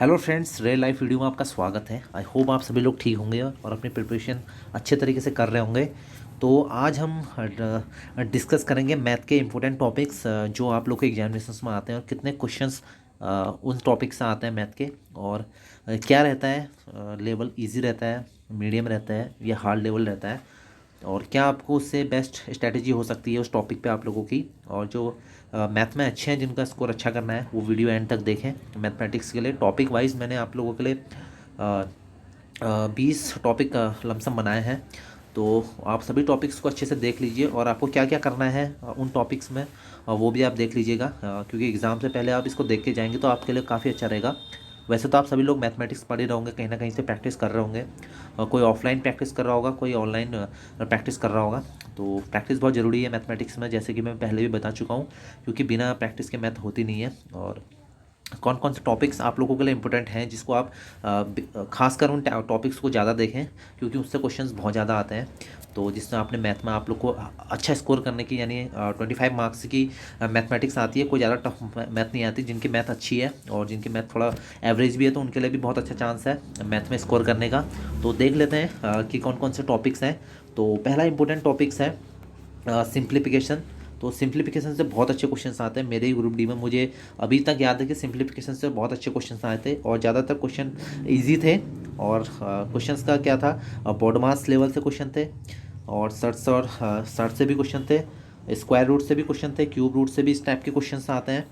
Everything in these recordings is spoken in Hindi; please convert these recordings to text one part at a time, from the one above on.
Hello friends, real life video में आपका स्वागत है। आई होप आप सभी लोग ठीक होंगे और अपनी प्रिपरेशन अच्छे तरीके से कर रहे होंगे। तो आज हम डिस्कस करेंगे मैथ के इम्पोर्टेंट टॉपिक्स जो आप लोग के एग्जामिनेशंस में आते हैं और कितने क्वेश्चंस उन टॉपिक से आते हैं मैथ के, और क्या रहता है लेवल, इजी रहता है, मीडियम रहता है या हार्ड लेवल रहता है, और क्या आपको उससे बेस्ट स्ट्रैटेजी हो सकती है उस टॉपिक पे आप लोगों की। और जो मैथ में अच्छे हैं, जिनका स्कोर अच्छा करना है, वो वीडियो एंड तक देखें। मैथमेटिक्स के लिए टॉपिक वाइज मैंने आप लोगों के लिए 20 टॉपिक लमसम बनाए हैं। तो आप सभी टॉपिक्स को अच्छे से देख लीजिए और आपको क्या क्या करना है उन टॉपिक्स में, वो भी आप देख लीजिएगा, क्योंकि एग्ज़ाम से पहले आप इसको देख के जाएंगे तो आपके लिए काफ़ी अच्छा रहेगा। वैसे तो आप सभी लोग मैथमेटिक्स पढ़ ही रहे होंगे, कहीं ना कहीं से प्रैक्टिस कर रहे होंगे, कोई ऑफलाइन प्रैक्टिस कर रहा होगा, कोई ऑनलाइन प्रैक्टिस कर रहा होगा। तो प्रैक्टिस बहुत ज़रूरी है मैथमेटिक्स में, जैसे कि मैं पहले भी बता चुका हूँ, क्योंकि बिना प्रैक्टिस के मैथ होती नहीं है। और कौन कौन से टॉपिक्स आप लोगों के लिए इंपॉर्टेंट हैं, जिसको आप खासकर उन टॉपिक्स को ज़्यादा देखें, क्योंकि उससे क्वेश्चंस बहुत ज़्यादा आते हैं। तो जिसमें आपने मैथ में आप लोग को अच्छा स्कोर करने की, यानी 25 मार्क्स की मैथमेटिक्स आती है, कोई ज़्यादा टफ मैथ नहीं आती। जिनकी मैथ अच्छी है और जिनकी मैथ थोड़ा एवरेज भी है, तो उनके लिए भी बहुत अच्छा चांस है मैथ में स्कोर करने का। तो देख लेते हैं कि कौन कौन से टॉपिक्स हैं। तो पहला इंपॉर्टेंट टॉपिक्स है सिंप्लीफिकेशन। तो सिंप्लीफिकेशन से बहुत अच्छे क्वेश्चंस आते हैं। मेरे ही ग्रुप डी में मुझे अभी तक याद है कि सिंप्लीफिकेशन से बहुत अच्छे क्वेश्चंस आए थे और ज़्यादातर क्वेश्चन इजी थे। और क्वेश्चंस का क्या था, बॉडमास लेवल से क्वेश्चन थे, और सर्च से भी क्वेश्चन थे, स्क्वायर रूट से भी क्वेश्चन थे, क्यूब रूट से भी इस टाइप के क्वेश्चंस आते हैं,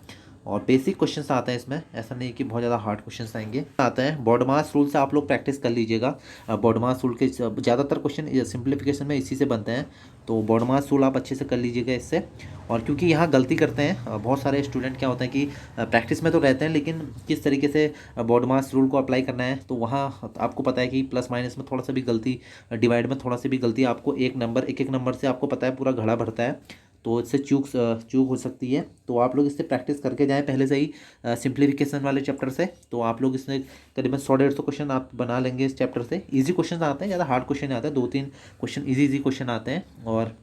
और बेसिक क्वेश्चंस आते हैं इसमें। ऐसा नहीं कि बहुत ज़्यादा हार्ड क्वेश्चंस आएंगे, आते हैं। बॉडमास रूल से आप लोग प्रैक्टिस कर लीजिएगा। बॉडमास रूल के ज़्यादातर क्वेश्चन सिंप्लीफिकेशन में इसी से बनते हैं। तो बॉडमास रूल आप अच्छे से कर लीजिएगा इससे। और क्योंकि यहाँ गलती करते हैं बहुत सारे स्टूडेंट, क्या होता है कि प्रैक्टिस में तो रहते हैं, लेकिन किस तरीके से बॉडमास रूल को अप्लाई करना है, तो वहाँ आपको पता है कि प्लस माइनस में थोड़ा सा भी गलती, डिवाइड में थोड़ा सा भी गलती, आपको एक एक नंबर से आपको पता है पूरा घड़ा भरता है, तो इससे चूक हो सकती है। तो आप लोग इससे प्रैक्टिस करके जाएं पहले से ही सिंप्लीफिकेशन वाले चैप्टर से। तो आप लोग इसमें करीबन 100-150 क्वेश्चन आप बना लेंगे इस चैप्टर से। इजी क्वेश्चन आते हैं, ज़्यादा हार्ड क्वेश्चन आते हैं, 2-3 क्वेश्चन इजी क्वेश्चन आते हैं। और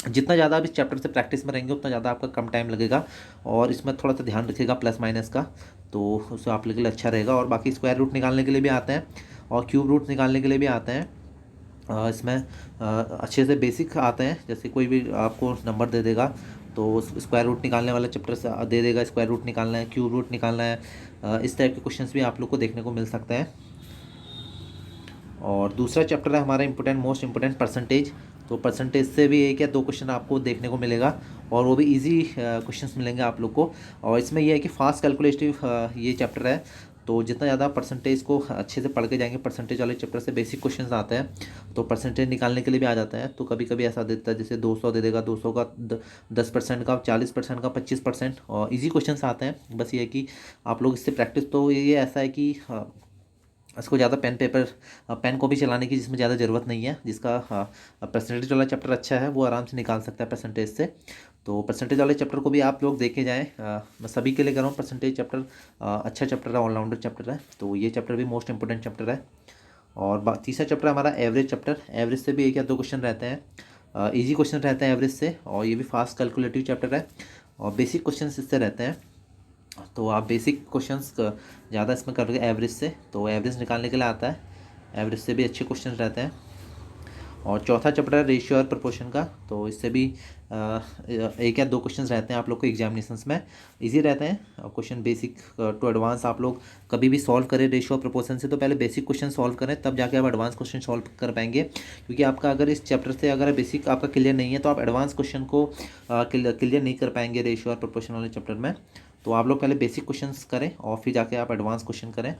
जितना ज़्यादा आप इस चैप्टर से प्रैक्टिस में रहेंगे, उतना ज़्यादा आपका कम टाइम लगेगा। और इसमें थोड़ा सा ध्यान रखिएगा प्लस माइनस का, तो उससे आप लोग के लिए अच्छा रहेगा। और बाकी स्क्वायर रूट निकालने के लिए भी आते हैं और क्यूब रूट निकालने के लिए भी आते हैं। इसमें अच्छे से बेसिक आते हैं। जैसे कोई भी आपको नंबर दे देगा, तो स्क्वायर रूट निकालने वाले चैप्टर से दे देगा, स्क्वायर रूट निकालना है, क्यूब रूट निकालना है। इस टाइप के क्वेश्चंस भी आप लोग को देखने को मिल सकते हैं। और दूसरा चैप्टर है हमारा इंपॉर्टेंट, मोस्ट इंपॉर्टेंट, परसेंटेज। तो परसेंटेज से भी 1 या 2 क्वेश्चन आपको देखने को मिलेगा, और वो भी इजी क्वेश्चंस मिलेंगे आप लोग को। और इसमें यह है कि फास्ट कैलकुलेटिव ये चैप्टर है। तो जितना ज़्यादा परसेंटेज को अच्छे से पढ़ के जाएंगे, परसेंटेज वाले चैप्टर से बेसिक क्वेश्चंस आते हैं, तो परसेंटेज निकालने के लिए भी आ जाता है। तो कभी कभी ऐसा देता है, जैसे 200 दे देगा, 200 का 10% का, 40% का, 25%, और ईजी क्वेश्चंस आते हैं। बस ये है कि आप लोग इससे प्रैक्टिस, तो ये ऐसा है कि इसको ज़्यादा पेन को भी चलाने की जिसमें ज़्यादा ज़रूरत नहीं है। जिसका परसेंटेज वाला चैप्टर अच्छा है, वो आराम से निकाल सकता है परसेंटेज से। तो परसेंटेज वाले चैप्टर को भी आप लोग देखे जाएँ। मैं सभी के लिए कर रहा हूँ परसेंटेज चैप्टर, अच्छा चैप्टर है, ऑलराउंडर चैप्टर है। तो ये चैप्टर भी मोस्ट इंपॉर्टेंट चैप्टर है। और तीसरा चैप्टर हमारा एवरेज चैप्टर। एवरेज से भी 1 या 2 क्वेश्चन रहते हैं, ईजी क्वेश्चन रहते हैं एवरेज से, और ये भी फास्ट कैलकुलेटिव चैप्टर है। और बेसिक क्वेश्चन इससे रहते हैं। तो आप बेसिक क्वेश्चंस ज़्यादा इसमें करोगे एवरेज से, तो एवरेज निकालने के लिए आता है। एवरेज से भी अच्छे क्वेश्चन रहते हैं। और चौथा चैप्टर है रेशियो और प्रोपोर्शन का। तो इससे भी 1 या 2 क्वेश्चन रहते हैं आप लोग को एग्जामिनेशंस में, इजी रहते हैं क्वेश्चन। बेसिक टू एडवांस आप लोग कभी भी सॉल्व करें रेशियो और प्रोपोर्शन से, तो पहले बेसिक क्वेश्चन सॉल्व करें, तब जाके आप एडवांस क्वेश्चन सॉल्व कर पाएंगे। क्योंकि आपका अगर इस चैप्टर से अगर बेसिक आपका क्लियर नहीं है, तो आप एडवांस क्वेश्चन को क्लियर नहीं कर पाएंगे रेशियो और प्रोपोर्शन वाले चैप्टर में। तो आप लोग पहले बेसिक क्वेश्चंस करें और फिर जाके आप एडवांस क्वेश्चन करें।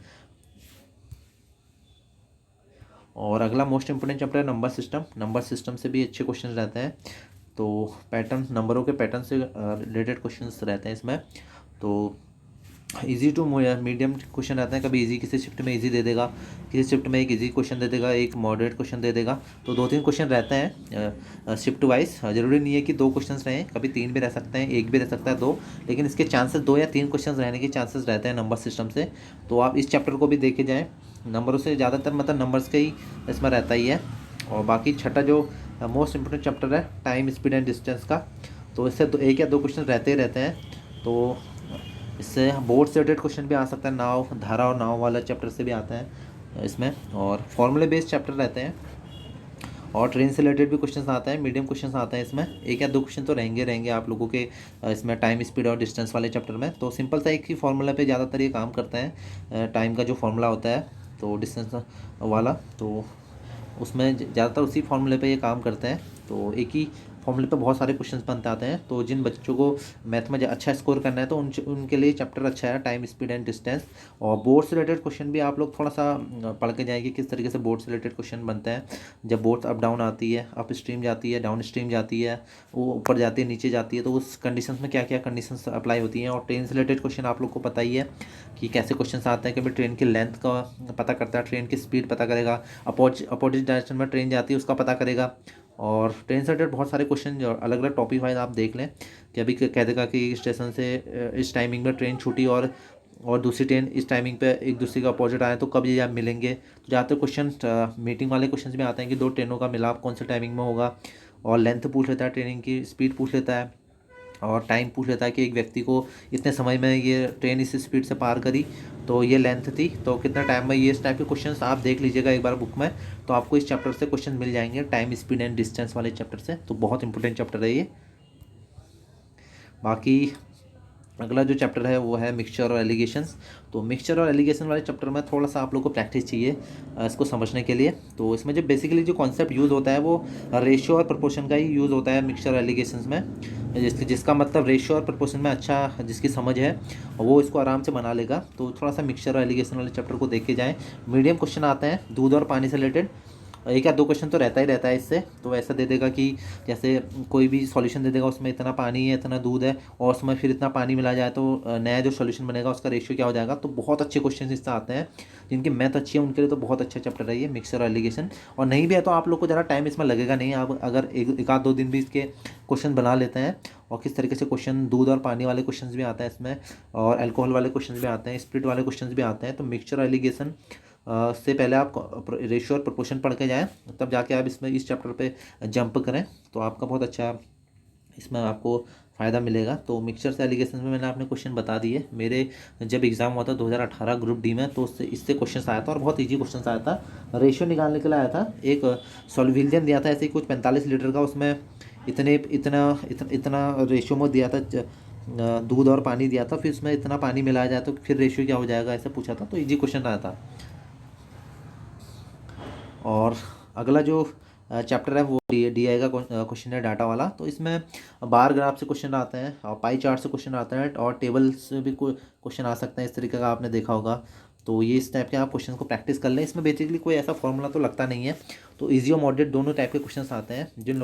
और अगला मोस्ट इंपोर्टेंट चैप्टर है नंबर सिस्टम। नंबर सिस्टम से भी अच्छे क्वेश्चन रहते हैं। तो पैटर्न, नंबरों के पैटर्न से रिलेटेड क्वेश्चंस रहते हैं इसमें। तो इजी टू मीडियम क्वेश्चन रहते हैं। कभी इजी, किसी शिफ्ट में इजी दे देगा, किसी शिफ्ट में एक इजी क्वेश्चन दे देगा, एक मॉडरेट क्वेश्चन दे देगा। तो 2-3 क्वेश्चन रहते हैं शिफ्ट वाइज। ज़रूरी नहीं है कि 2 क्वेश्चन रहें, कभी 3 भी रह सकते हैं, एक भी रह सकता है, 2। लेकिन इसके चांसेस 2 या 3 क्वेश्चन रहने के चांसेस रहते हैं नंबर सिस्टम से। तो आप इस चैप्टर को भी देखे जाएँ। नंबरों से ज़्यादातर मतलब नंबर्स का ही इसमें रहता ही है। और बाकी छठा जो मोस्ट इंपोर्टेंट चैप्टर है टाइम, स्पीड एंड डिस्टेंस का, तो इससे 1 या 2 क्वेश्चन रहते ही रहते हैं। तो इससे बोर्ड से रिलेटेड क्वेश्चन भी आ सकता है, नाव, धारा और नाव वाला चैप्टर से भी आता है इसमें, और फॉर्मूले बेस्ड चैप्टर रहते हैं, और ट्रेन से रिलेटेड भी क्वेश्चंस आते हैं, मीडियम क्वेश्चंस आते हैं इसमें। एक या दो क्वेश्चन तो रहेंगे रहेंगे आप लोगों के इसमें टाइम, स्पीड और डिस्टेंस वाले चैप्टर में। तो सिंपल सा एक ही फॉर्मूला पे ज़्यादातर ये काम करते हैं, टाइम का जो फॉर्मूला होता है तो डिस्टेंस वाला, तो उसमें ज़्यादातर उसी फॉर्मूले पे ये काम करते हैं। तो एक ही फॉर्मूले पे बहुत सारे क्वेश्चंस बनते आते हैं। तो जिन बच्चों को मैथ में अच्छा स्कोर करना है तो उनके लिए चैप्टर अच्छा है, टाइम, स्पीड एंड डिस्टेंस। और बोर्ड से रिलेटेड क्वेश्चन भी आप लोग थोड़ा सा पढ़ के जाएंगे किस तरीके से बोर्ड से रिलेटेड क्वेश्चन बनते हैं। जब बोर्ड अप डाउन आती है, अप स्ट्रीम जाती है, डाउन स्ट्रीम जाती है, वो ऊपर जाती है, नीचे जाती है, तो उस कंडीशंस में क्या क्या कंडीशंस अप्लाई होती हैं। और ट्रेन से रिलेटेड क्वेश्चन आप लोग को पता ही है कि कैसे क्वेश्चन आते हैं कि भाई ट्रेन की लेंथ का पता करता है, ट्रेन की स्पीड पता करेगा, अपोजिट डायरेक्शन में ट्रेन जाती है उसका पता करेगा। और ट्रेन से रिलेटेड बहुत सारे क्वेश्चन जो अलग अलग टॉपिक वाइज आप देख लें कि अभी कह देगा कि स्टेशन से इस टाइमिंग में ट्रेन छूटी और दूसरी ट्रेन इस टाइमिंग पे एक दूसरे के अपोजिट आए तो कब ये आप मिलेंगे। तो ज़्यादातर क्वेश्चन मीटिंग वाले क्वेश्चन में आते हैं कि दो ट्रेनों का मिलाप कौन से टाइमिंग में होगा, और लेंथ पूछ लेता है, ट्रेनिंग की स्पीड पूछ लेता है, और टाइम पूछ लेता है कि एक व्यक्ति को इतने समय में ये ट्रेन इस स्पीड से पार करी तो ये लेंथ थी, तो कितना टाइम में। ये इस टाइप के क्वेश्चंस आप देख लीजिएगा एक बार बुक में, तो आपको इस चैप्टर से क्वेश्चन मिल जाएंगे, टाइम, स्पीड एंड डिस्टेंस वाले चैप्टर से। तो बहुत इंपॉर्टेंट चैप्टर है ये। बाकी अगला जो चैप्टर है वो है मिक्सचर और एलिगेशंस। तो मिक्सचर और एलिगेशन वाले चैप्टर में थोड़ा सा आप लोग को प्रैक्टिस चाहिए इसको समझने के लिए। तो इसमें जो बेसिकली जो कॉन्सेप्ट यूज़ होता है वो रेशियो और प्रपोर्शन का ही यूज़ होता है मिक्सचर और एलिगेशंस में। जिसका मतलब रेशियो और प्रपोर्शन में अच्छा जिसकी समझ है वो इसको आराम से बना लेगा। तो थोड़ा सा मिक्सचर और एलिगेशन वाले चैप्टर को देख के जाएँ। मीडियम क्वेश्चन आते हैं दूध और पानी से रिलेटेड, एक या दो क्वेश्चन तो रहता ही रहता है इससे। तो ऐसा दे देगा कि जैसे कोई भी सॉल्यूशन दे देगा, उसमें इतना पानी है, इतना दूध है, और उसमें फिर इतना पानी मिला जाए तो नया जो सॉल्यूशन बनेगा उसका रेशियो क्या हो जाएगा। तो बहुत अच्छे क्वेश्चन इससे आते हैं। जिनकी मैथ अच्छी है उनके लिए तो बहुत अच्छा चैप्टर है ये मिक्सर और एलिगेशन। और नहीं भी है तो आप लोग को ज़्यादा टाइम इसमें लगेगा नहीं, आप अगर एक आध दो दिन भी इसके क्वेश्चन बना लेते हैं। और किस तरीके से क्वेश्चन दूध और पानी वाले क्वेश्चन भी आते हैं इसमें, और अल्कोहल वाले क्वेश्चन भी आते हैं, स्प्लिट वाले क्वेश्चन भी आते हैं। तो मिक्सचर एलिगेशन से पहले आप रेशियो और प्रोपोर्शन पढ़ के जाएं, तब जाके आप इसमें इस चैप्टर पे जंप करें तो आपका बहुत अच्छा इसमें आपको फ़ायदा मिलेगा। तो मिक्सचर से एलिगेशन में मैंने आपने क्वेश्चन बता दिए। मेरे जब एग्ज़ाम हुआ था 2018 ग्रुप डी में, तो इससे क्वेश्चन आया था और बहुत ईजी क्वेश्चन आया था। रेशियो निकालने के लिए आया था, एक सॉल्विलियन दिया था ऐसे ही कुछ 45 लीटर का, उसमें इतना रेशियो में दिया था, दूध और पानी दिया था, फिर उसमें इतना पानी मिलाया जाए तो फिर रेशियो क्या हो जाएगा, ऐसा पूछा था। तो ईजी क्वेश्चन आया था। और अगला जो चैप्टर है वो डी आई का क्वेश्चन है, डाटा वाला। तो इसमें बार ग्राफ से क्वेश्चन आते हैं, और पाई चार्ट से क्वेश्चन आता है, और टेबल से भी क्वेश्चन आ सकते हैं, इस तरीके का आपने देखा होगा। तो ये इस टाइप के आप क्वेश्चन को प्रैक्टिस कर लें। इसमें बेसिकली कोई ऐसा फॉर्मूला तो लगता नहीं है। तो ईजी और मॉडरेट दोनों टाइप के क्वेश्चन आते हैं। जिन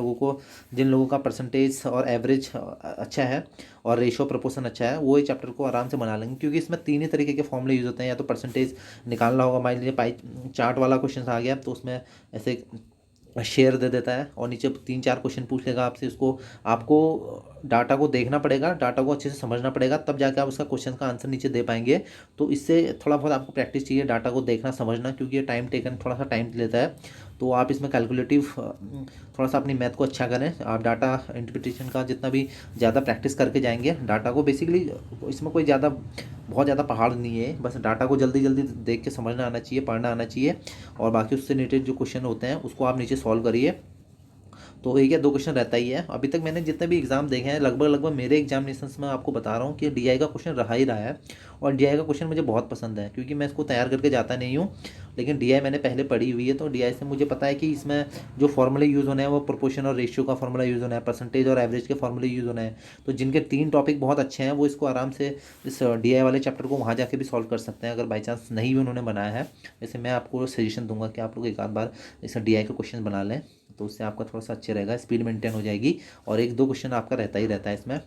लोगों का परसेंटेज और एवरेज अच्छा है और रेशियो प्रोपोर्शन अच्छा है, वो इस चैप्टर को आराम से बना लेंगे, क्योंकि इसमें तीन ही तरीके के फॉर्मूले यूज़ होते हैं। या तो परसेंटेज निकालना होगा, मान लीजिए पाई चार्ट वाला क्वेश्चन आ गया तो उसमें ऐसे शेयर दे देता है और नीचे तीन चार क्वेश्चन पूछ लेगा आपसे। उसको आपको डाटा को देखना पड़ेगा, डाटा को अच्छे से समझना पड़ेगा, तब जाके आप उसका क्वेश्चन का आंसर नीचे दे पाएंगे। तो इससे थोड़ा बहुत आपको प्रैक्टिस चाहिए डाटा को देखना समझना, क्योंकि ये टाइम टेकन थोड़ा सा टाइम लेता है। तो आप इसमें कैलकुलेटिव थोड़ा सा अपनी मैथ को अच्छा करें। आप डाटा इंटरप्रिटेशन का जितना भी ज़्यादा प्रैक्टिस करके जाएंगे डाटा को, बेसिकली इसमें कोई बहुत ज़्यादा पहाड़ नहीं है, बस डाटा को जल्दी जल्दी देख के समझना आना चाहिए, पढ़ना आना चाहिए, और बाकी उससे रिलेटेड जो क्वेश्चन होते हैं उसको आप नीचे सॉल्व करिए। तो एक या दो क्वेश्चन रहता ही है। अभी तक मैंने जितने भी एग्जाम देखे हैं, लगभग मेरे एग्जामिनेशंस में आपको बता रहा हूँ कि डीआई का क्वेश्चन रहा ही रहा है। और डीआई का क्वेश्चन मुझे बहुत पसंद है, क्योंकि मैं इसको तैयार करके जाता नहीं हूँ, लेकिन डीआई मैंने पहले पढ़ी हुई है। तो डीआई से मुझे पता है कि इसमें जो फॉर्मूले यूज़ होने हैं वो प्रोपोर्शन और रेशियो का फॉर्मूला यूज़ होना है, परसेंटेज और एवरेज के फॉर्मूले यूज़ होना है। तो जिनके तीन टॉपिक बहुत अच्छे हैं वो इसको आराम से इस डीआई वाले चैप्टर को वहाँ जाके भी सॉल्व कर सकते हैं, अगर बाई चांस नहीं भी उन्होंने बनाया है। वैसे मैं आपको सजेशन दूंगा कि आप लोग एक आध बार इस डीआई का क्वेश्चन बना लें, तो उससे आपका थोड़ा सा अच्छे रहेगा, स्पीड मेंटेन हो जाएगी। और एक दो क्वेश्चन आपका रहता ही रहता है इसमें।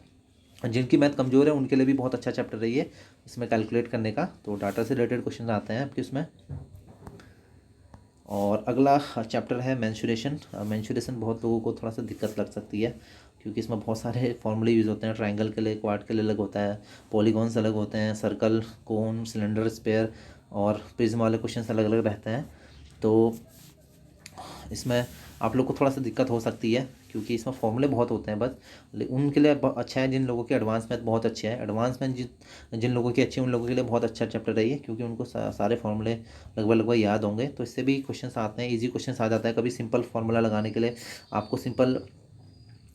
जिनकी मैथ कमज़ोर है उनके लिए भी बहुत अच्छा चैप्टर है ये, इसमें कैलकुलेट करने का। तो डाटा से रिलेटेड क्वेश्चन आते हैं आपके इसमें। और अगला चैप्टर है मेंसुरेशन। मेंसुरेशन बहुत लोगों को थोड़ा सा दिक्कत लग सकती है, क्योंकि इसमें बहुत सारे फॉर्मूले यूज़ होते हैं। ट्रायंगल के लिए, क्वाड के लिए अलग होता है, पॉलीगॉन्स अलग होते हैं, सर्कल, कोन, सिलेंडर, स्पेयर और प्रिज्म वाले क्वेश्चन अलग अलग रहते हैं। तो इसमें आप लोग को थोड़ा सा दिक्कत हो सकती है, क्योंकि इसमें फॉर्मूले बहुत होते हैं बस। उनके लिए अच्छा है जिन लोगों के एडवांस मैथ बहुत अच्छे हैं। एडवांस मैथ जिन लोगों की अच्छी है उन लोगों के लिए बहुत अच्छा चैप्टर है ये, क्योंकि उनको सारे फॉर्मूले लगभग लगभग याद होंगे। तो इससे भी क्वेश्चन आते हैं, ईजी क्वेश्चन आ जाता है। कभी सिंपल फार्मूला लगाने के लिए आपको सिंपल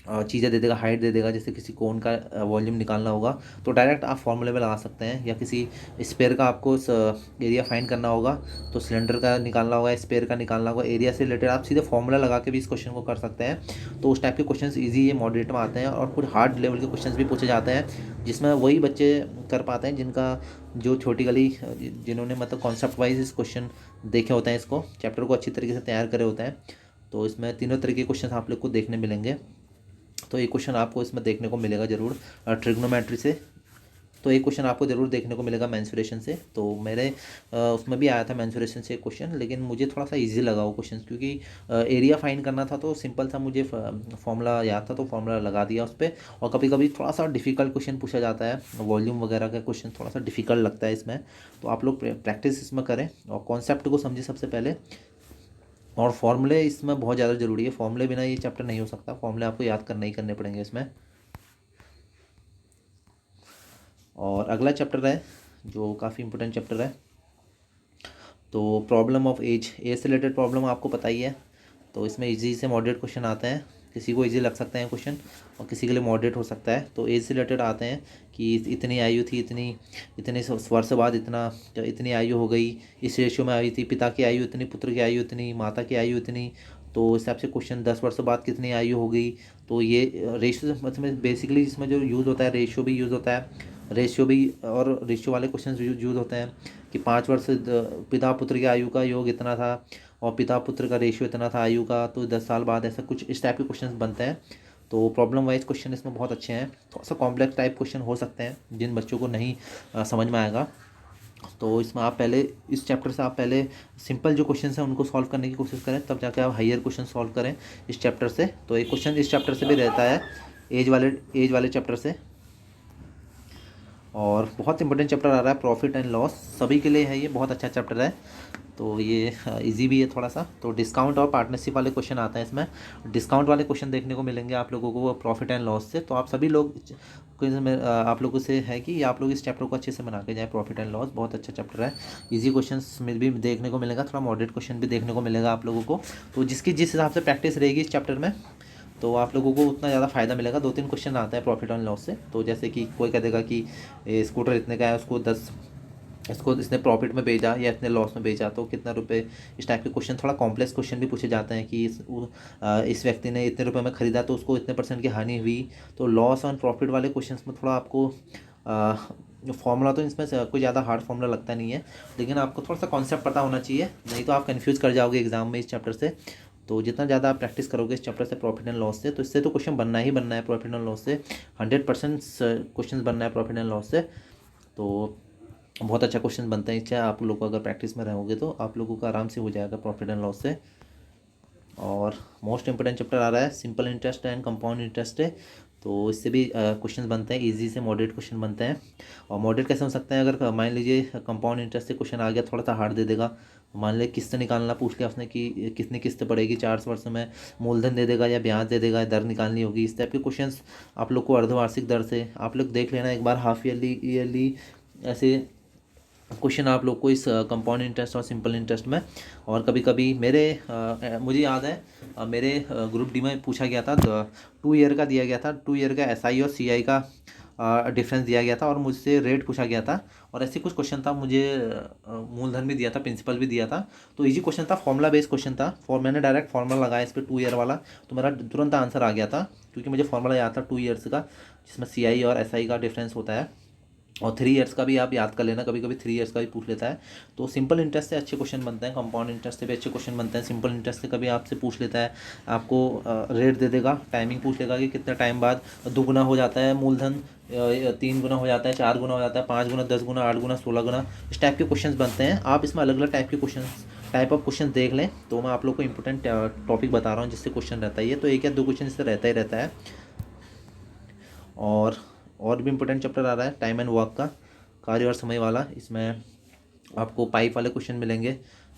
चीज़ें दे देगा, हाइट दे देगा। जैसे किसी कोन का वॉल्यूम निकालना होगा तो डायरेक्ट आप फॉर्मूले में लगा सकते हैं, या किसी स्पेयर का आपको एरिया फाइंड करना होगा तो सिलेंडर का निकालना होगा, स्पेयर का निकालना होगा, एरिया से रिलेटेड आप सीधे फॉर्मूला लगा के भी इस क्वेश्चन को कर सकते हैं। तो उस टाइप के क्वेश्चन ईजी ये मॉडरेट में आते हैं, और कुछ हार्ड लेवल के क्वेश्चन भी पूछे जाते हैं जिसमें वही बच्चे कर पाते हैं जिनका जो छोटी गली, जिन्होंने मतलब कॉन्सेप्ट वाइज इस क्वेश्चन देखे होते हैं, इसको चैप्टर को अच्छी तरीके से तैयार करे होते हैं। तो इसमें तीनों तरह के क्वेश्चन आप लोग को देखने मिलेंगे। तो एक क्वेश्चन आपको इसमें देखने को मिलेगा ज़रूर ट्रिग्नोमेट्री से। तो एक क्वेश्चन आपको ज़रूर देखने को मिलेगा मेंसुरेशन से। तो मेरे उसमें भी आया था मेंसुरेशन से एक क्वेश्चन, लेकिन मुझे थोड़ा सा इजी लगा वो क्वेश्चन, क्योंकि एरिया फाइंड करना था तो सिंपल था, मुझे फॉर्मूला याद था तो फॉर्मूला लगा दिया उस पर। और कभी कभी थोड़ा सा डिफिकल्ट क्वेश्चन पूछा जाता है, वॉल्यूम वगैरह का क्वेश्चन थोड़ा सा डिफिकल्ट लगता है इसमें। तो आप लोग प्रैक्टिस इसमें करें और कॉन्सेप्ट को समझे सबसे पहले। और फॉर्मूले इसमें बहुत ज़्यादा ज़रूरी है, फॉर्मूले बिना ये चैप्टर नहीं हो सकता, फॉर्मूले आपको याद करने ही करने पड़ेंगे इसमें। और अगला चैप्टर है जो काफ़ी इंपॉर्टेंट चैप्टर है, तो प्रॉब्लम ऑफ एज से रिलेटेड प्रॉब्लम आपको पता ही है। तो इसमें इजी से मॉडरेट क्वेश्चन आते हैं, किसी को इजी लग सकते हैं क्वेश्चन और किसी के लिए मॉडरेट हो सकता है। तो एज से रिलेटेड आते हैं कि इतनी आयु थी, इतने वर्ष बाद इतनी आयु हो गई, इस रेशियो में आई थी, पिता की आयु इतनी, पुत्र की आयु इतनी, माता की आयु इतनी। तो इस हिसाब से क्वेश्चन 10 वर्ष बाद कितनी आयु हो गई। तो ये रेशियो मतलब बेसिकली इसमें जो यूज़ होता है रेशियो भी यूज़ होता है, रेशियो भी, और रेशियो वाले क्वेश्चन यूज़ होते हैं कि 5 वर्ष पिता पुत्र की आयु का योग इतना था और पिता पुत्र का रेशियो इतना था आयु का, तो 10 साल बाद ऐसा कुछ इस टाइप के क्वेश्चन बनते हैं। तो प्रॉब्लम वाइज क्वेश्चन इसमें बहुत अच्छे हैं। थोड़ा सा कॉम्प्लेक्स टाइप क्वेश्चन हो सकते हैं जिन बच्चों को नहीं समझ में आएगा। तो इसमें आप पहले इस चैप्टर से आप पहले सिंपल जो क्वेश्चन हैं उनको सॉल्व करने की कोशिश करें, तब जाके आप हायर क्वेश्चन सॉल्व करें इस चैप्टर से। तो एक क्वेश्चन इस चैप्टर से भी रहता है, एज वाले चैप्टर से। और बहुत इंपॉर्टेंट चैप्टर आ रहा है प्रॉफिट एंड लॉस, सभी के लिए है ये, बहुत अच्छा चैप्टर है। तो ये इजी भी है थोड़ा सा। तो डिस्काउंट और पार्टनरशिप वाले क्वेश्चन आते हैं इसमें। डिस्काउंट वाले क्वेश्चन देखने को मिलेंगे आप लोगों को प्रॉफिट एंड लॉस से। तो आप सभी लोग आप लोगों से है कि आप लोग इस चैप्टर को अच्छे से बना के जाएँ। प्रॉफिट एंड लॉस बहुत अच्छा चैप्टर है, इजी क्वेश्चन में भी देखने को मिलेगा, थोड़ा मॉडरेट क्वेश्चन भी देखने को मिलेगा आप लोगों को। तो जिसकी जिस हिसाब से प्रैक्टिस रहेगी इस चैप्टर में, तो आप लोगों को उतना ज़्यादा फ़ायदा मिलेगा। 2-3 क्वेश्चन आता है प्रॉफिट एंड लॉस से। तो जैसे कि कोई कह देगा कि स्कूटर इतने का है, इसको इसने प्रॉफिट में बेचा या इतने लॉस में बेचा तो कितना रुपए। इस टाइप के क्वेश्चन, थोड़ा कॉम्प्लेक्स क्वेश्चन भी पूछे जाते हैं कि इस व्यक्ति ने इतने रुपए में ख़रीदा तो उसको इतने % की हानि हुई। तो लॉस और प्रॉफिट वाले क्वेश्चन में थोड़ा आपको फॉर्मूला तो इसमें से कोई ज़्यादा हार्ड फॉर्मूला लगता नहीं है, लेकिन आपको थोड़ा सा कॉन्सेप्ट पता होना चाहिए, नहीं तो आप कन्फ्यूज़ कर जाओगे एग्जाम में इस चैप्टर से। तो जितना ज़्यादा आप प्रैक्टिस करोगे इस चैप्टर से प्रॉफिट एंड लॉस से, तो इससे तो क्वेश्चन बनना ही बनना है प्रॉफिट एंड लॉस से, 100% क्वेश्चन बनना है प्रॉफिट एंड लॉस से। तो बहुत अच्छा क्वेश्चन बनते हैं इससे, आप लोग अगर प्रैक्टिस में रहोगे तो आप लोगों का आराम से हो जाएगा प्रॉफिट एंड लॉस से। और मोस्ट इंपोर्टेंट चैप्टर आ रहा है simple interest and compound interest है। तो इससे भी क्वेश्चन बनते हैं, इजी से मॉडरेट क्वेश्चन बनते हैं। और मॉडरेट कैसे हो सकते हैं, अगर मान लीजिए कंपाउंड इंटरेस्ट से क्वेश्चन आ गया, थोड़ा सा हार्ड दे देगा। मान लीजिए किस्त निकालना पूछ लिया उसने कि कितनी किस्त पड़ेगी 4 वर्ष में, मूलधन दे देगा या ब्याज दे देगा, दर निकालनी होगी। इस टाइप के क्वेश्चंस आप लोग को अर्धवार्षिक दर से आप लोग देख लेना एक बार, हाफ ईयरली ऐसे क्वेश्चन आप लोग को इस कंपाउंड इंटरेस्ट और सिंपल इंटरेस्ट में। और कभी कभी मुझे याद है मेरे ग्रुप डी में पूछा गया था, 2 ईयर का दिया गया था, 2 ईयर का एसआई और सीआई का डिफरेंस दिया गया था और मुझसे रेट पूछा गया था। और ऐसे कुछ क्वेश्चन था, मुझे मूलधन भी दिया था, प्रिंसिपल भी दिया था। तो इजी क्वेश्चन था, फॉर्मूला बेस्ड क्वेश्चन था। मैंने डायरेक्ट फॉर्मूला लगाया इस पर 2 ईयर वाला, तो मेरा तुरंत आंसर आ गया था, क्योंकि मुझे फॉर्मूला याद था 2 ईयर्स का, जिसमें सीआई और एसआई का डिफरेंस होता है। और 3 ईयर्स का भी आप याद कर लेना, कभी कभी 3 ईयर्स का भी पूछ लेता है। तो सिंपल इंटरेस्ट से अच्छे क्वेश्चन बनते हैं, कंपाउंड इंटरेस्ट से भी अच्छे क्वेश्चन बनते हैं। सिंपल इंटरेस्ट से कभी आपसे पूछ लेता है, आपको रेट दे देगा, टाइमिंग पूछ लेगा कि कितने टाइम बाद 2 गुना हो जाता है मूलधन, 3 गुना हो जाता है, 4 गुना हो जाता है, 5 गुना, 10 गुना, 8 गुना, 16 गुना। इस टाइप के क्वेश्चन बनते हैं। आप इसमें अलग अलग टाइप ऑफ क्वेश्चन देख लें। तो मैं आप लोग को इंपॉर्टेंट टॉपिक बता रहा हूँ जिससे क्वेश्चन रहता है, ये तो 1 या 2 क्वेश्चन इससे रहता ही रहता है। और भी इम्पोर्टेंट चैप्टर आ रहा है टाइम एंड वर्क का, कार्य और समय वाला। इसमें आपको पाइप वाले क्वेश्चन मिलेंगे,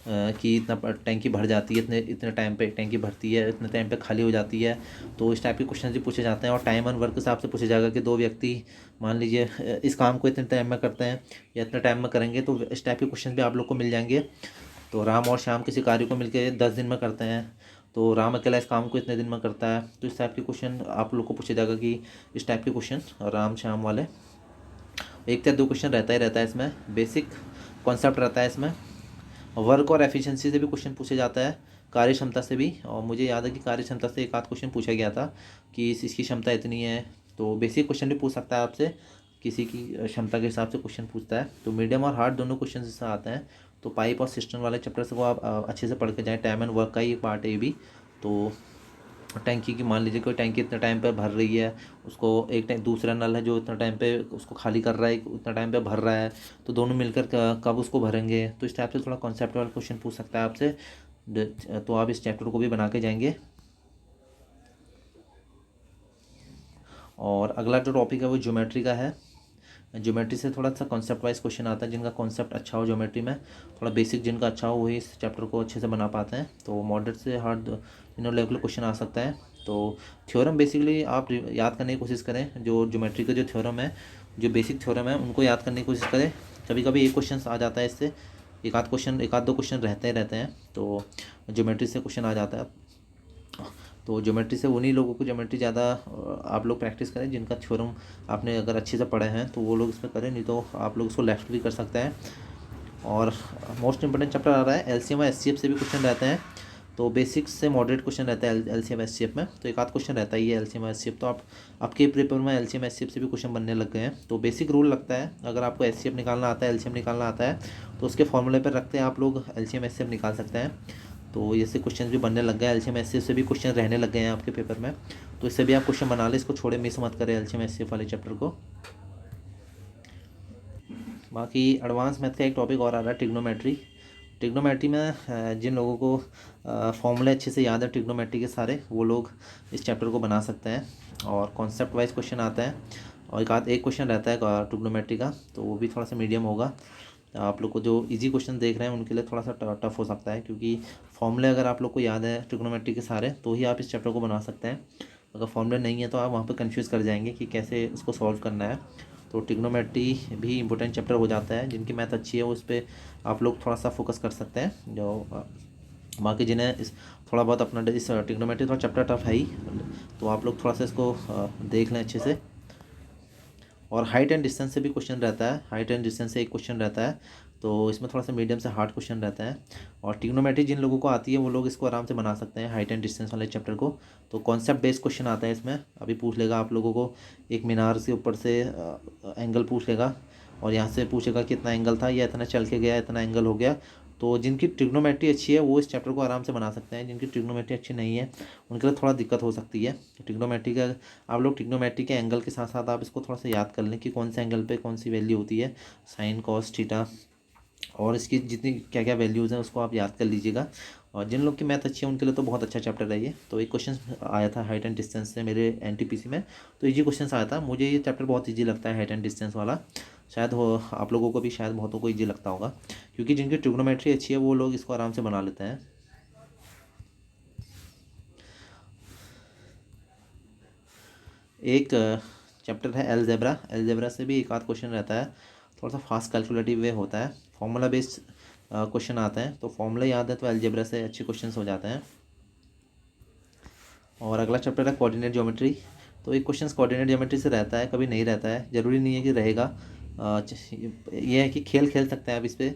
कि इतना टैंकी भर जाती है, इतने इतने टाइम पे टैंकी भरती है, इतने टाइम पे खाली हो जाती है। तो इस टाइप के क्वेश्चन भी पूछे जाते हैं। और टाइम एंड वर्क के हिसाब से पूछा जाएगा कि दो व्यक्ति मान लीजिए इस काम को इतने टाइम में करते हैं या इतने टाइम में करेंगे, तो इस टाइप के क्वेश्चन भी आप लोग को मिल जाएंगे। तो राम और श्याम किसी कार्य को मिलकर 10 दिन में करते हैं, तो राम अकेला इस काम को इतने दिन में करता है। तो इस टाइप के क्वेश्चन आप लोग को पूछा जाएगा कि इस टाइप के क्वेश्चन राम श्याम वाले, एक या दो क्वेश्चन रहता है इसमें। बेसिक कॉन्सेप्ट रहता है इसमें। वर्क और एफिशिएंसी से भी क्वेश्चन पूछा जाता है, कार्य क्षमता से भी। और मुझे याद है कि कार्य क्षमता से एक आध क्वेश्चन पूछा गया था कि इसकी क्षमता इतनी है। तो बेसिक क्वेश्चन भी पूछ सकता है आपसे, किसी की क्षमता के हिसाब से क्वेश्चन पूछता है। तो मीडियम और हार्ड दोनों क्वेश्चन इससे आते हैं। तो पाइप और सिस्टम वाले चैप्टर से को आप अच्छे से पढ़ के जाएँ। टाइम एंड वर्क का ही एक पार्ट है ये भी। तो टैंकी की मान लीजिए कोई टैंकी इतने टाइम पे भर रही है, उसको एक टैंक दूसरा नल है जो इतना टाइम पे उसको खाली कर रहा है, उतना टाइम पे भर रहा है, तो दोनों मिलकर कब उसको भरेंगे। तो इस टाइप से थोड़ा कॉन्सेप्ट वाला क्वेश्चन पूछ सकता है आपसे। तो आप इस चैप्टर को भी बना के जाएंगे। और अगला जो टॉपिक है वो ज्योमेट्री का है। ज्योमेट्री से थोड़ा सा कॉन्सेप्ट वाइज क्वेश्चन आता है, जिनका कॉन्सेप्ट अच्छा हो ज्योमेट्री में, थोड़ा बेसिक जिनका अच्छा हो वही इस चैप्टर को अच्छे से बना पाते हैं। तो मॉडरेट से हार्ड तीनों लेवल क्वेश्चन आ सकता है। तो थ्योरम बेसिकली आप याद करने की कोशिश करें। जो ज्योमेट्री का जो थ्योरम है, जो बेसिक थ्योरम है, उनको याद करने की कोशिश करें। कभी कभी एक क्वेश्चन आ जाता है इससे, एक आध दो क्वेश्चन रहते हैं। तो ज्योमेट्री से क्वेश्चन आ जाता है। तो ज्योमेट्री से उन्हीं लोगों को ज्योमेट्री ज़्यादा आप लोग प्रैक्टिस करें जिनका थ्योरम आपने अगर अच्छे से पढ़े हैं, तो वो लोग इसमें करें, नहीं तो आप लोग इसको लेफ्ट भी कर सकते हैं। और मोस्ट इंपॉर्टेंट चैप्टर आ रहा है एलसीएम और एचसीएफ से भी क्वेश्चन रहते हैं। तो बेसिक्स से मॉडरेट क्वेश्चन रहता है एलसीएम एचसीएफ में। तो एक आध क्वेश्चन रहता ही है एलसीएम एचसीएफ। तो आप आपके पेपर में एलसीएम एचसीएफ से भी क्वेश्चन बनने लग गए हैं। तो बेसिक रूल लगता है, अगर आपको एचसीएफ निकालना आता है, एलसीएम निकालना आता है, तो उसके फॉर्मूले पर रखते हैं आप लोग एलसीएम एचसीएफ निकाल सकते हैं। तो ये से क्वेश्चन भी बनने लग गए, एलसीएम एचसीएफ से भी क्वेश्चन रहने लग गए हैं आपके पेपर में। तो इससे भी आप क्वेश्चन बना लें, इसको छोड़े मिस मत करें एलसीएम एचसीएफ वाले चैप्टर को। बाकी एडवांस मैथ का एक टॉपिक और आ रहा है, ट्रिग्नोमेट्री। ट्रिग्नोमेट्री में जिन लोगों को फॉर्मूले अच्छे से याद है ट्रिग्नोमेट्री के सारे, वो लोग इस चैप्टर को बना सकते हैं। और कॉन्सेप्ट वाइज क्वेश्चन आता है, और एक क्वेश्चन रहता है ट्रिग्नोमेट्री का, तो वो भी थोड़ा सा मीडियम होगा। आप लोग को जो इजी क्वेश्चन देख रहे हैं उनके लिए थोड़ा सा टफ हो सकता है, क्योंकि फॉर्मूले अगर आप लोग को याद है ट्रिग्नोमेट्री के सारे, तो ही आप इस चैप्टर को बना सकते हैं। अगर फॉर्मूले नहीं है तो आप वहाँ पर कन्फ्यूज़ कर जाएंगे कि कैसे इसको सॉल्व करना है। तो ट्रिग्नोमेट्री भी इंपॉर्टेंट चैप्टर हो जाता है। जिनकी मैथ अच्छी है वो उस पर आप लोग थोड़ा सा फोकस कर सकते हैं। जो बाकी जिन्हें इस थोड़ा बहुत अपना इस ट्रिग्नोमेट्री थोड़ा चैप्टर टफ है ही, तो आप लोग थोड़ा सा इसको देख लें अच्छे से। और हाइट एंड डिस्टेंस से भी क्वेश्चन रहता है, हाइट एंड डिस्टेंस से एक क्वेश्चन रहता है। तो इसमें थोड़ा सा मीडियम से हार्ड क्वेश्चन रहता है। और ट्रिग्नोमेट्री जिन लोगों को आती है वो लोग इसको आराम से बना सकते हैं, हाइट एंड डिस्टेंस वाले चैप्टर को। तो कॉन्सेप्ट बेस्ड क्वेश्चन आता है इसमें। अभी पूछ लेगा आप लोगों को, एक मीनार से ऊपर से एंगल पूछ लेगा, और यहाँ से पूछेगा कितना एंगल था, या इतना चल के गया, इतना एंगल हो गया। तो जिनकी ट्रिग्नोमेट्री अच्छी है वो इस चैप्टर को आराम से बना सकते हैं। जिनकी ट्रिग्नोमेट्री अच्छी नहीं है उनके लिए थोड़ा दिक्कत हो सकती है। ट्रिग्नोमेट्री का आप लोग ट्रिग्नोमेट्री के एंगल के साथ साथ आप इसको थोड़ा सा याद कर लें कि कौन से एंगल पे कौन सी वैल्यू होती है, साइन कॉस थीटा, और इसकी जितनी क्या क्या वैल्यूज़ हैं उसको आप याद कर लीजिएगा। और जिन लोग की मैथ अच्छी है उनके लिए तो बहुत अच्छा चैप्टर है ये। तो एक क्वेश्चन आया था हाइट एंड डिस्टेंस से मेरे एनटीपीसी में, तो इजी क्वेश्चन आया था। मुझे ये चैप्टर बहुत ईजी लगता है, हाइट एंड डिस्टेंस वाला। शायद हो आप लोगों को भी, शायद बहुतों को ईजी लगता होगा, क्योंकि जिनकी ट्रिग्नोमेट्री अच्छी है वो लोग इसको आराम से बना लेते हैं। एक चैप्टर है एलजेब्रा। एलजेब्रा से भी एक आध क्वेश्चन रहता है, थोड़ा सा फास्ट कैलकुलेटिव वे होता है, फॉर्मूला बेस्ड क्वेश्चन आते हैं। तो फॉर्मूला याद है तो एलजेब्रा से अच्छे क्वेश्चन हो जाते हैं। और अगला चैप्टर है कोऑर्डिनेट ज्योमेट्री। तो एक क्वेश्चन कोऑर्डिनेट ज्योमेट्री से रहता है, कभी नहीं रहता है, ज़रूरी नहीं है कि रहेगा। ये है कि खेल खेल सकते हैं आप इस पर,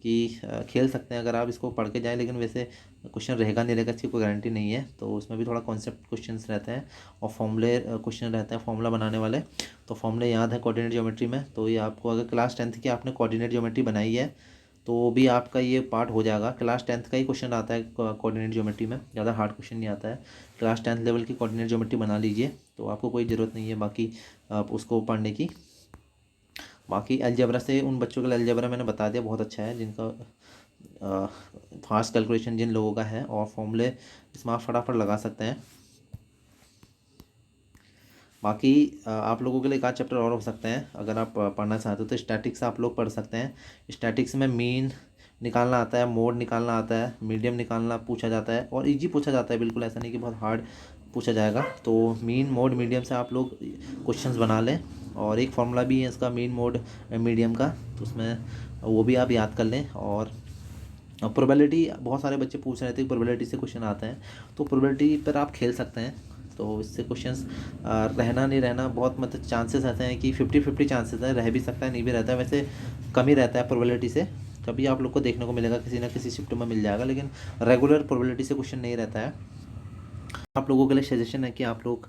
कि खेल सकते हैं अगर आप इसको पढ़ के जाएँ, लेकिन वैसे क्वेश्चन रहेगा नहीं रहेगा इसकी कोई गारंटी नहीं है। तो उसमें भी थोड़ा कॉन्सेप्ट क्वेश्चंस रहते हैं, और फॉर्मूले क्वेश्चन रहते हैं, फॉर्मूला बनाने वाले। तो फॉर्मूले याद है कोऑर्डिनेट ज्योमेट्री में, तो ये आपको अगर क्लास 10th की आपने कोऑर्डिनेट ज्योमेट्री बनाई है तो भी आपका ये पार्ट हो जाएगा। क्लास 10th का ही क्वेश्चन आता है कोऑर्डिनेट ज्योमेट्री में, ज़्यादा हार्ड क्वेश्चन नहीं आता है। क्लास 10th लेवल की कोऑर्डिनेट ज्योमेट्री बना लीजिए, तो आपको कोई ज़रूरत नहीं है बाकी आप उसको पढ़ने की। बाकी अलजेब्रा से उन बच्चों के लिए अलजेब्रा मैंने बता दिया, बहुत अच्छा है जिनका फास्ट कैलकुलेशन जिन लोगों का है, और फॉर्मूले इसमें आप फटाफट लगा सकते हैं। बाकी आप लोगों के लिए एक आध चैप्टर और हो सकते हैं, अगर आप पढ़ना चाहते हो तो स्टैटिक्स आप लोग पढ़ सकते हैं। स्टैटिक्स में मीन, निकालना आता है, मोड निकालना आता है, मीडियम निकालना पूछा जाता है और इजी पूछा जाता है, बिल्कुल ऐसा नहीं कि बहुत हार्ड पूछा जाएगा। तो मीन मोड मीडियम से आप लोग क्वेश्चंस बना लें और एक फार्मूला भी है इसका मीन मोड मीडियम का, तो उसमें वो भी आप याद कर लें। और प्रोबेबिलिटी बहुत सारे बच्चे पूछ रहे थे प्रोबेबिलिटी से क्वेश्चन आते हैं, तो प्रोबेबिलिटी पर आप खेल सकते हैं। तो इससे क्वेश्चंस रहना नहीं रहना बहुत मतलब चांसेस रहते हैं कि 50-50 चांसेस है, रह भी सकता है नहीं भी रहता है, वैसे कम ही रहता है प्रोबेबिलिटी से। कभी आप लोग को देखने को मिलेगा किसी ना किसी शिफ्ट में मिल जाएगा, लेकिन रेगुलर प्रोबेबिलिटी से क्वेश्चन नहीं रहता है। आप लोगों के लिए सजेशन है कि आप लोग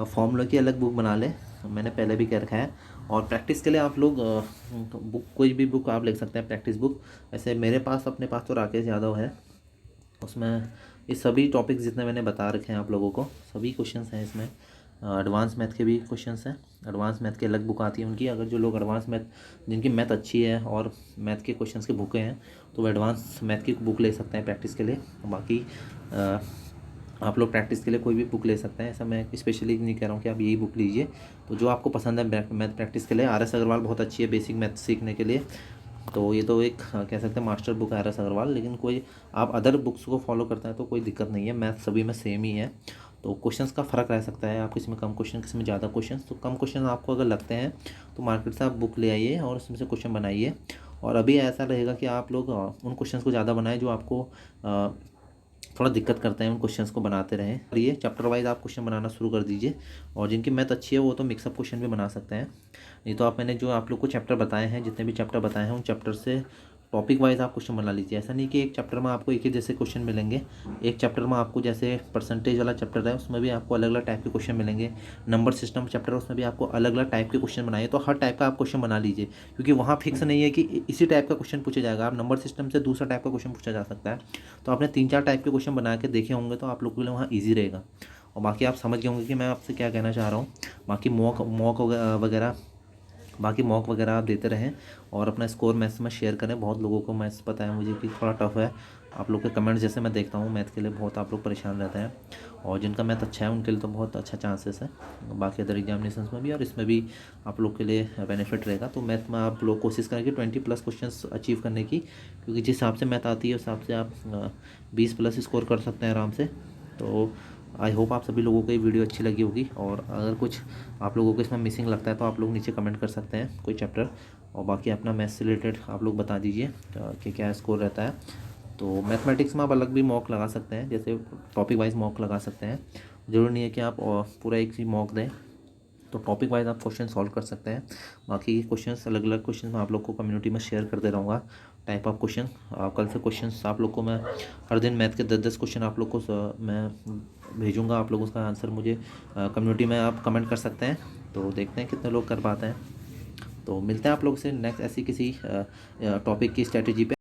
फॉर्मूला की अलग बुक बना लें, मैंने पहले भी कह रखा है। और प्रैक्टिस के लिए आप लोग बुक कोई भी बुक आप लिख सकते हैं, प्रैक्टिस बुक। ऐसे मेरे पास अपने पास तो राकेश यादव है, उसमें ये सभी टॉपिक्स जितने मैंने बता रखे हैं आप लोगों को, सभी क्वेश्चंस हैं इसमें। एडवांस मैथ के भी क्वेश्चंस हैं, एडवांस मैथ की अलग बुक आती है उनकी। अगर जो लोग एडवांस मैथ जिनकी मैथ अच्छी है और मैथ के क्वेश्चंस की बुकें हैं, तो वो एडवांस मैथ की बुक ले सकते हैं प्रैक्टिस के लिए। बाकी आप लोग प्रैक्टिस के लिए कोई भी बुक ले सकते हैं, ऐसा मैं स्पेशली नहीं कह रहा हूँ कि आप यही बुक लीजिए। तो जो आपको पसंद है मैथ प्रैक्टिस के लिए, RS अग्रवाल बहुत अच्छी है बेसिक मैथ सीखने के लिए। तो ये तो एक कह सकते हैं मास्टर बुक है RS अग्रवाल, लेकिन कोई आप अदर बुक्स को फॉलो करते हैं तो कोई दिक्कत नहीं है, मैथ सभी में सेम ही है। तो क्वेश्चंस का फ़र्क रह सकता है, आप किसी में कम क्वेश्चन किसी में ज़्यादा क्वेश्चन, तो कम क्वेश्चन आपको अगर लगते हैं तो मार्केट से आप बुक ले आइए और उसमें से क्वेश्चन बनाइए। और अभी ऐसा रहेगा कि आप लोग उन क्वेश्चन को ज़्यादा बनाएं जो आपको थोड़ा दिक्कत करते हैं, उन क्वेश्चंस को बनाते रहें। और ये चैप्टर वाइज आप क्वेश्चन बनाना शुरू कर दीजिए, और जिनकी मैथ अच्छी है वो तो मिक्सअप क्वेश्चन भी बना सकते हैं। नहीं तो मैंने जो आप लोग को चैप्टर बताए हैं, जितने भी चैप्टर बताए हैं, उन चैप्टर से टॉपिक वाइज आप क्वेश्चन बना लीजिए। ऐसा नहीं कि एक चैप्टर में आपको एक ही जैसे क्वेश्चन मिलेंगे, एक चैप्टर में आपको जैसे परसेंटेज वाला चैप्टर है उसमें भी आपको अलग अलग टाइप के क्वेश्चन मिलेंगे, नंबर सिस्टम चैप्टर है उसमें भी आपको अलग अलग टाइप के क्वेश्चन बनाइए। तो हर टाइप का आप क्वेश्चन बना लीजिए, क्योंकि वहाँ फिक्स नहीं है कि इसी टाइप का क्वेश्चन पूछा जाएगा, आप नंबर सिस्टम से दूसरा टाइप का क्वेश्चन पूछा जा सकता है। तो आपने 3-4 टाइप के क्वेश्चन बना के देखे होंगे तो आप लोगों के लिए वहाँ ईजी रहेगा। और बाकी आप समझ गए होंगे कि मैं आपसे क्या कहना चाह रहा हूँ। बाकी मॉक वगैरह आप देते रहें और अपना स्कोर मैथ्स में शेयर करें। बहुत लोगों को मैथ्स पता है, मुझे कि थोड़ा टफ है। आप लोग के कमेंट्स जैसे मैं देखता हूँ मैथ के लिए बहुत आप लोग परेशान रहते हैं, और जिनका मैथ अच्छा है उनके लिए तो बहुत अच्छा चांसेस है बाकी अदर एग्जामिनेशंस में भी, और इसमें भी आप लोग के लिए बेनिफिट रहेगा। तो मैथ में आप लोग कोशिश करें कि 20+ क्वेश्चंस अचीव करने की, क्योंकि जिस हिसाब से मैथ आती है उस हिसाब से आप 20+ स्कोर कर सकते हैं आराम से। तो आई होप आप सभी लोगों को ये वीडियो अच्छी लगी होगी, और अगर कुछ आप लोगों को इसमें मिसिंग लगता है तो आप लोग नीचे कमेंट कर सकते हैं कोई चैप्टर, और बाकी अपना मैथ्स से रिलेटेड आप लोग बता दीजिए कि क्या स्कोर रहता है। तो मैथमेटिक्स में आप अलग भी मॉक लगा सकते हैं, जैसे टॉपिक वाइज मॉक लगा सकते हैं, ज़रूरी नहीं है कि आप पूरा एक ही मॉक दें। तो टॉपिक वाइज आप क्वेश्चन सॉल्व कर सकते हैं। बाकी क्वेश्चंस अलग अलग क्वेश्चन मैं आप लोग को कम्युनिटी में शेयर करते रहूँगा, टाइप ऑफ क्वेश्चन। कल से क्वेश्चंस आप लोग को मैं हर दिन मैथ के 10-10 क्वेश्चन आप लोग को मैं भेजूँगा, आप लोग उसका आंसर मुझे कम्युनिटी में आप कमेंट कर सकते हैं। तो देखते हैं कितने लोग कर पाते हैं। तो मिलते हैं आप लोग से नेक्स्ट ऐसी किसी टॉपिक की स्ट्रेटजी पे।